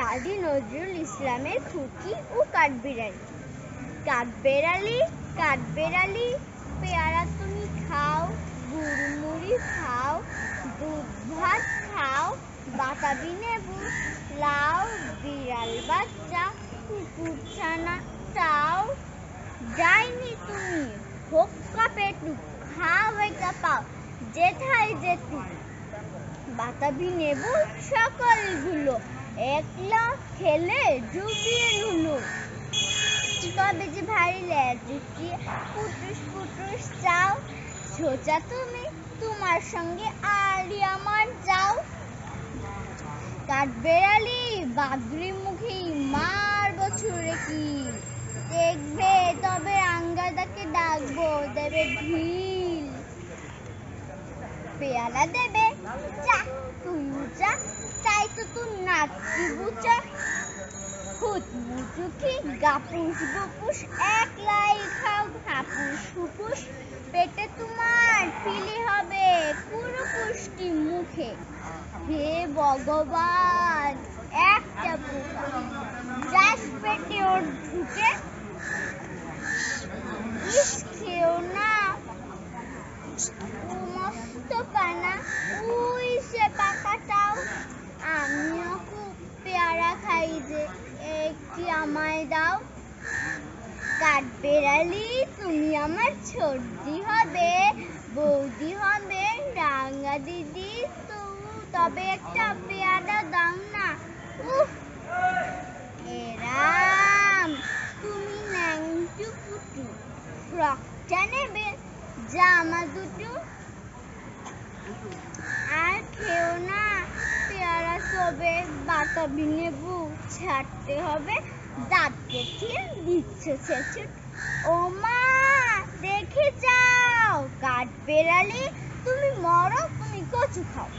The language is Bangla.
কাজী নজরুল ইসলামের খুকি ও কাঠবিড়ালি। কাঠবেড়ালি কাঠবেড়ালি, পেয়ারা তুমি খাও, গুড়মুড়ি খাও, দুধ ভাত খাও, বাতাবি লেবু লাও, বিড়াল বাচ্চা কুকুর ছানা চাও। যাইনি তুমি হোক্কা পেটুক, খাও এটা পাও, যেথায় যেতুক। বাতাবি লেবু সকলগুলো একলা খেলে ডুবিয়ে নুলো। তবে যে ভারী লেজুকি পুটুস পুটুস চাও, সোজা তুমি তোমার সঙ্গে আরই আমার যাও। কাঠবেড়ালি বাদুড়ি মুখী মারবো ছুঁড়ে কি, দেখবে তবে রাঙ্গাদাকে ডাকবো দেবে ঢিল। পেয়ারা দেবে চা তুই চা, তাই তো তুই নাচি বুচা। হুত মুচুকি গাপুস গুপুস একলাই খাও হাপুস হুপুস, পেটে তোমার ফিলি হবে পুরো পুষ্টি মুখে। হে ভগবান, একটা পোকা যাস পেটে ওর ঢুকে। ইস খেও না, ও মস্ত কানা, ওই সে পাকাটাও। আমিও খুব পেয়ারা খাই যে, একটি আমায় দাও। কাঠবেড়ালি তুমি আমার ছোটদি হবে, বৌদি হবে, রাঙা দিদি, তবে একটা পেয়ারা দাও না। উফ এরাম, তুমি ন্যাংটু পুটু, ফ্রকটা নেবে, জামা দুটো। আর খেও না পেয়ারা সবে, বাতাবি লেবু ছাড়তে হবে, দাঁত কেটে দিচ্ছে ছেঁচুট। ও মা দেখে যাও, কাঠবেড়ালি তুমি মরো, তুমি কচু খাও।